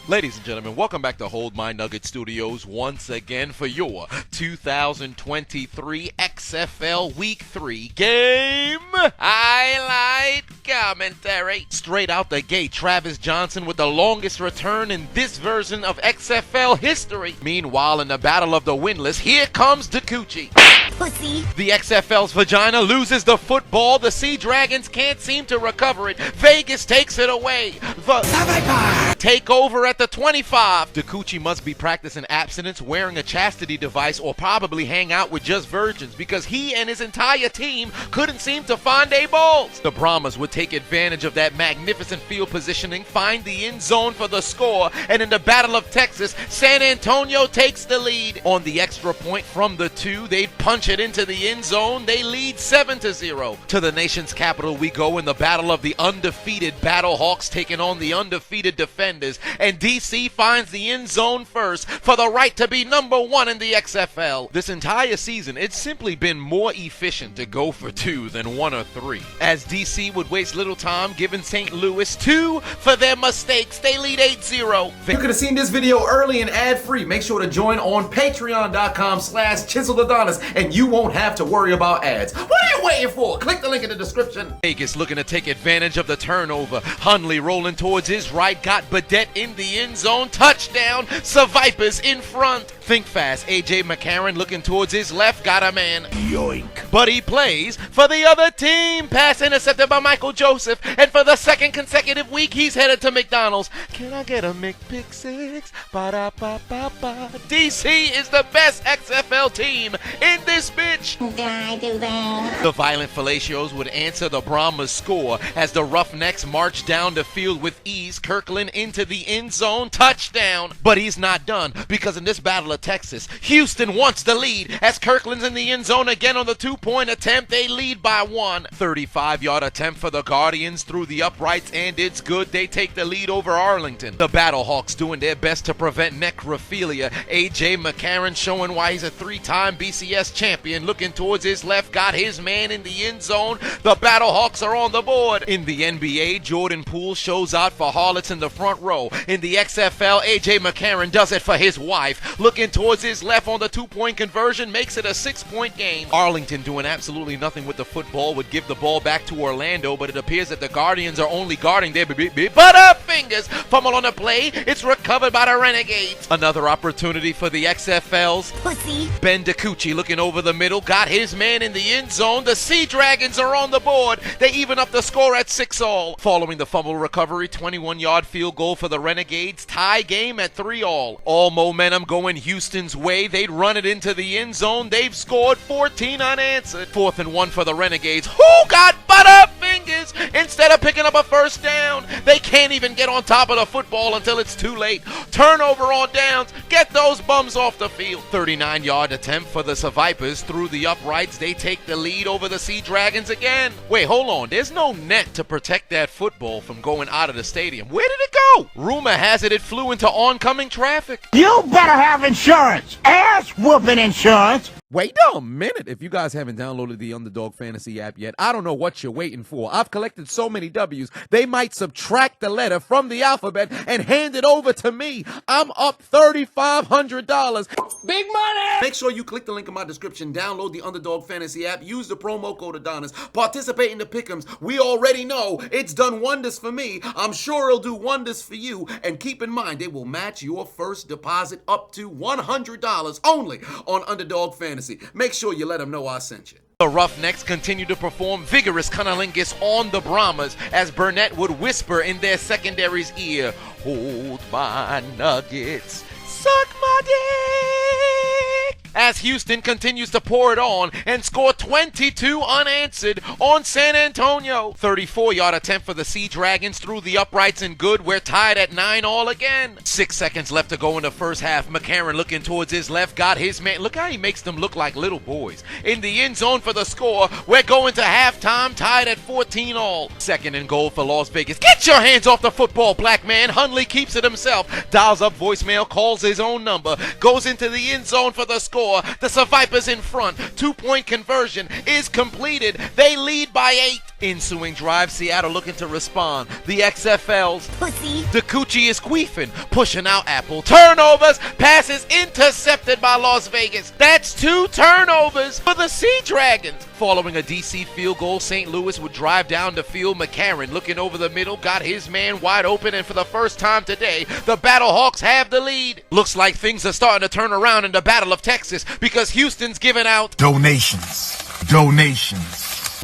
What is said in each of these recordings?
Ladies and gentlemen, welcome back to Hold My Nugget Studios once again for your 2023 XFL Week 3 game highlight commentary. Straight out the gate, Travis Johnson with the longest return in this version of XFL history. Meanwhile, in the battle of the winless, here comes the coochie. Pussy. The XFL's vagina loses the football. The Sea Dragons can't seem to recover it. Vegas takes it away. The take over at the 25. The coochie must be practicing abstinence, wearing a chastity device, or probably hang out with just virgins because he and his entire team couldn't seem to find their balls. The Brahmas would take advantage of that magnificent field positioning, find the end zone for the score, and in the Battle of Texas, San Antonio takes the lead. On the extra point from the 2, they'd punch it into the end zone. They lead 7-0. To the nation's capital we go in the battle of the undefeated Battlehawks taking on the undefeated Defenders, and DC finds the end zone first for the right to be number 1 in the XFL. This entire season, it's simply been more efficient to go for 2 than 1 or 3. As DC would waste little time giving St. Louis 2 for their mistakes, they lead 8-0. You could have seen this video early and ad-free. Make sure to join on patreon.com/Chiseled Adonis and you won't have to worry about ads. What are you waiting for? Click the link in the description. Vegas looking to take advantage of the turnover. Hundley rolling towards his right, got Badette in the end zone. Touchdown, Survivors in front. Think fast, A.J. McCarron looking towards his left, got a man. Yoink. But he plays for the other team. Pass intercepted by Michael Joseph, and for the second consecutive week, he's headed to McDonald's. Can I get a McPick6? Ba-da-ba-ba-ba. DC is the best XFL team in this bitch. Did I do that? The violent fellatios would answer the Brahmas score as the Roughnecks march down the field with ease. Kirkland into the end zone, touchdown. But he's not done, because in this Battle of Texas, Houston wants the lead as Kirkland's in the end zone again on the 2-point attempt. They lead by 1. 35-yard attempt for the Guardians through the uprights, and it's good. They take the lead over Arlington. The Battlehawks doing their best to prevent necrophilia. A.J. McCarron showing why he's a 3-time BCS champion. Looking towards his left, got his man in the end zone. The Battlehawks are on the board. In the NBA, Jordan Poole shows out for Harlots in the front row. In the XFL, A.J. McCarron does it for his wife. Looking towards his left on the 2-point conversion, makes it a 6-point game. Arlington doing absolutely nothing with the football, would give the ball back to Orlando, but it appears that the Guardians are only guarding their butterfingers. Fumble on the play, it's recovered by the Renegades. Another opportunity for the XFLs. Pussy. Ben DiCucci looking over the middle, got his man in the end zone. The Sea Dragons are on the board. They even up the score at 6-all. Following the fumble recovery, 21-yard field goal for the Renegades. Tie game at 3-all. All momentum going Houston's way. They'd run it into the end zone. They've scored 14 unanswered. 4th and 1 for the Renegades. Who got butterfingers instead of picking up a first down? They can't even get on top of the football until it's too late. Turnover on downs. Get those bums off the field. 39-yard attempt for the Survivors through the uprights. They take the lead over the Sea Dragons again. Wait, hold on. There's no net to protect that football from going out of the stadium. Where did it go? Rumor has it flew into oncoming traffic. You better have insurance. Ass whooping insurance. Wait a minute. If you guys haven't downloaded the Underdog Fantasy app yet, I don't know what you're waiting for. I've collected so many W's, they might subtract the letter from the alphabet and hand it over to me. I'm up $3,500. Big money. Make sure you click the link in my description, download the Underdog Fantasy app, use the promo code Adonis, participate in the pick'ems. We already know it's done wonders for me. I'm sure it'll do wonders for you. And keep in mind, they will match your first deposit up to $100 only on Underdog Fantasy. Make sure you let them know I sent you. The Roughnecks continue to perform vigorous cunnilingus on the Brahmas as Burnett would whisper in their secondary's ear, "Hold my nuggets, suck my dick," as Houston continues to pour it on and score 22 unanswered on San Antonio. 34-yard attempt for the Sea Dragons through the uprights and good. We're tied at 9-all again. 6 seconds left to go in the first half. McCarron looking towards his left, got his man. Look how he makes them look like little boys. In the end zone for the score. We're going to halftime, tied at 14-all. 2nd and goal for Las Vegas. Get your hands off the football, black man. Hundley keeps it himself. Dials up voicemail, calls his own number. Goes into the end zone for the score. The Survivors in front. 2-point conversion is completed. They lead by 8. Ensuing drive, Seattle looking to respond. The XFLs. Pussy. The coochie is queefing, pushing out Apple. Turnovers, passes intercepted by Las Vegas. That's 2 turnovers for the Sea Dragons. Following a DC field goal, St. Louis would drive down the field. McCarron looking over the middle, got his man wide open, and for the first time today, the Battlehawks have the lead. Looks like things are starting to turn around in the Battle of Texas because Houston's giving out Donations.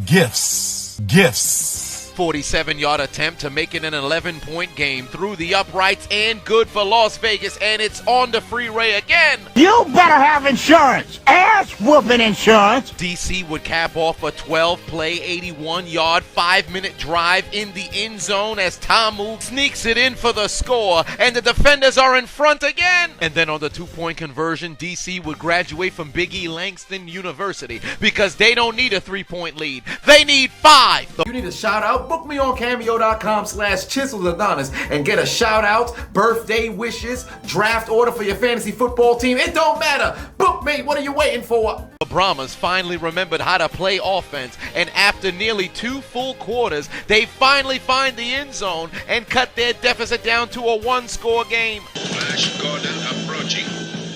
Gifts. 47-yard attempt to make it an 11-point game through the uprights and good for Las Vegas, and it's on the freeway again. You better have insurance. Ass whooping insurance. DC would cap off a 12-play, 81-yard, 5-minute drive in the end zone as Tamu sneaks it in for the score, and the defenders are in front again. And then on the 2-point conversion, DC would graduate from Big E Langston University because they don't need a 3-point lead. They need 5. You need a shout out? Book me on Cameo.com/Chiseled Adonis and get a shout out, birthday wishes, draft order for your fantasy football team. It don't matter. Book me. What are you waiting for? The Brahmas finally remembered how to play offense, and after nearly 2 full quarters, they finally find the end zone and cut their deficit down to a 1-score game. Flash Gordon approaching.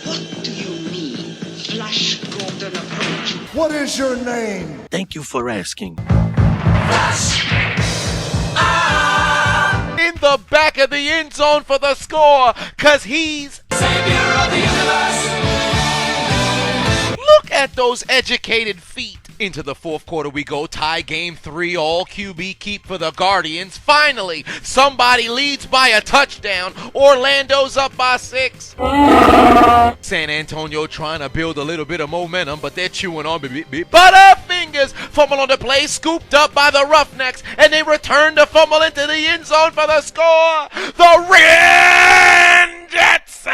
What do you mean, Flash Gordon approaching? What is your name? Thank you for asking. In the back of the end zone for the score, cause he's Savior of the universe. Look at those educated feet. Into the fourth quarter we go, tie game 3, all QB keep for the Guardians. Finally, somebody leads by a touchdown. Orlando's up by 6. San Antonio trying to build a little bit of momentum, but they're chewing on Butterfingers. Fumble on the play, scooped up by the Roughnecks, and they return the fumble into the end zone for the score. The Jets!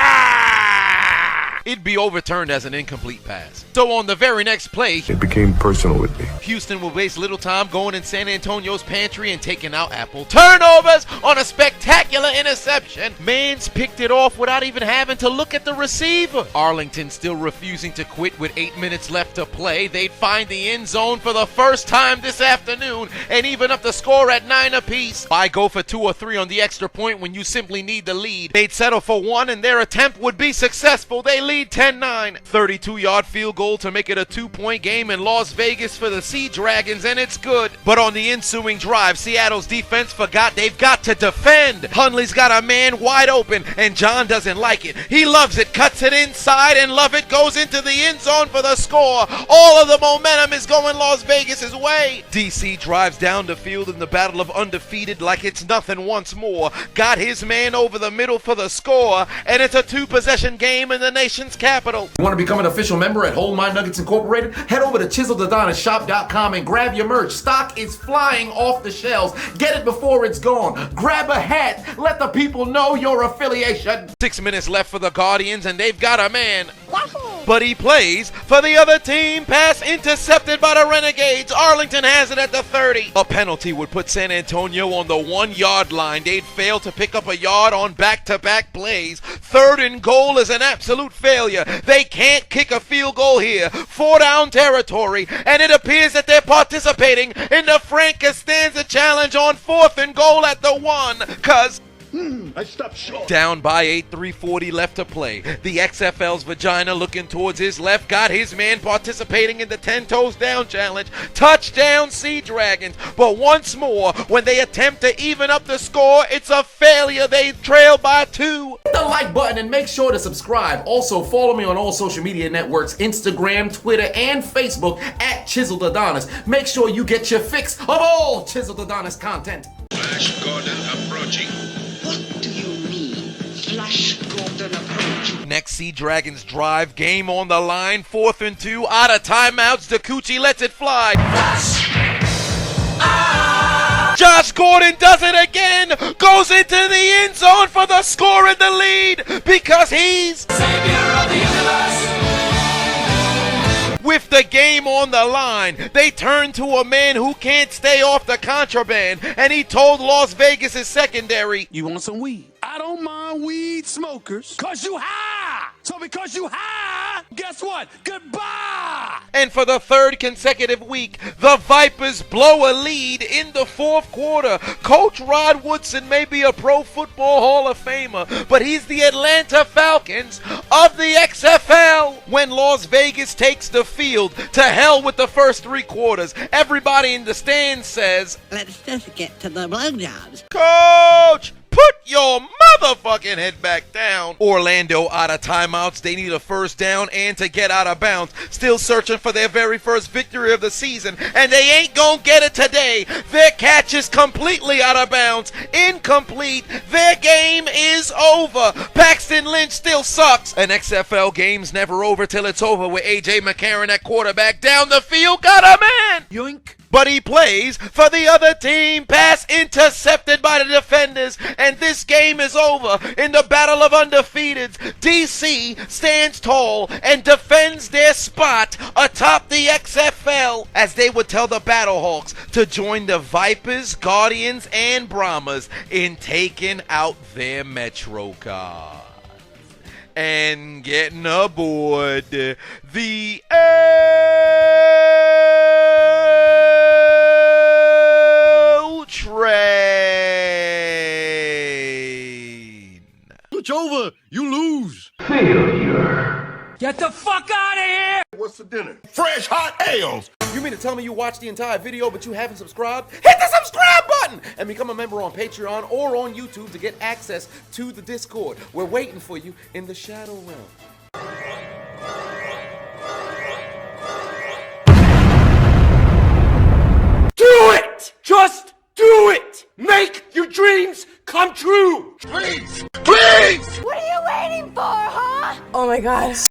It'd be overturned as an incomplete pass. So on the very next play, It became personal with me. Houston will waste little time going in San Antonio's pantry and taking out Apple. Turnovers on a spectacular interception. Mans picked it off without even having to look at the receiver. Arlington still refusing to quit with 8 minutes left to play. They'd find the end zone for the first time this afternoon and even up the score at 9 apiece. Why go for 2 or 3 on the extra point when you simply need the lead? They'd settle for 1 and their attempt would be successful. They lead 10-9. 32-yard field goal to make it a 2-point game in Las Vegas for the Sea Dragons, and it's good. But on the ensuing drive, Seattle's defense forgot they've got to defend. Hundley's got a man wide open, and John doesn't like it. He loves it, cuts it inside, and Lovett goes into the end zone for the score. All of the momentum is going Las Vegas' way. DC drives down the field in the battle of undefeated like it's nothing once more. Got his man over the middle for the score, and it's a 2-possession game in the nation's capital. You want to become an official member at Hold My Nuggets Incorporated? Head over to ChiseledAdonisShop.com and grab your merch. Stock is flying off the shelves. Get it before it's gone. Grab a hat. Let the people know your affiliation. 6 minutes left for the Guardians, and they've got a man. But he plays for the other team. Pass intercepted by the Renegades. Arlington has it at the 30. A penalty would put San Antonio on the 1-yard line. They'd fail to pick up a yard on back-to-back plays. 3rd and goal is an absolute failure. They can't kick a field goal here. 4-down territory, and it appears that they're participating in the Frank Costanza challenge on 4th and goal at the 1, cause I stopped short. down by 8, 3:40 left to play. The XFL's vagina looking towards his left, got his man participating in the 10 toes down challenge. Touchdown Sea Dragons. But once more, when they attempt to even up the score, it's a failure. They trail by 2. Hit the like button and make sure to subscribe. Also, follow me on all social media networks, Instagram, Twitter, and Facebook at Chiseled Adonis. Make sure you get your fix of all Chiseled Adonis content. Flash Gordon approaching. What do you mean, Flash Gordon approaching? Next Sea Dragons drive, game on the line, 4th and 2, out of timeouts, DeCucci lets it fly. Josh Gordon does it again, goes into the end zone for the score and the lead, because he's Savior of the universe. With the game on the line, they turn to a man who can't stay off the contraband, and he told Las Vegas' secondary, You want some weed? I don't mind weed smokers. Cause you high! So because you high, guess what? Goodbye! And for the third consecutive week, the Vipers blow a lead in the fourth quarter. Coach Rod Woodson may be a Pro Football Hall of Famer, but he's the Atlanta Falcons of the XFL. When Las Vegas takes the field, to hell with the first three quarters. Everybody in the stands says, let's just get to the blowjobs. Coach, put your motherfucking head back down. Orlando out of timeouts. They need a first down and to get out of bounds. Still searching for their very first victory of the season, and they ain't gonna get it today. Their catch is completely out of bounds. Incomplete. Their game is over. Paxton Lynch still sucks. An XFL game's never over till it's over with A.J. McCarron at quarterback. Down the field, got a man. Yoink. But he plays for the other team. Pass intercepted by the defenders. And this game is over in the battle of undefeateds. DC stands tall and defends their spot atop the XFL, as they would tell the Battlehawks to join the Vipers, Guardians, and Brahmas in taking out their Metro cards and getting aboard the L train. Switch over. You lose. Get the fuck out of here! What's for dinner? Fresh hot ales. You mean to tell me you watched the entire video but you haven't subscribed? Hit the subscribe button and become a member on Patreon or on YouTube to get access to the Discord. We're waiting for you in the Shadow Realm. Do it! Just do it! Make your dreams come true! Please. Please. What are you waiting for, huh? Oh my god.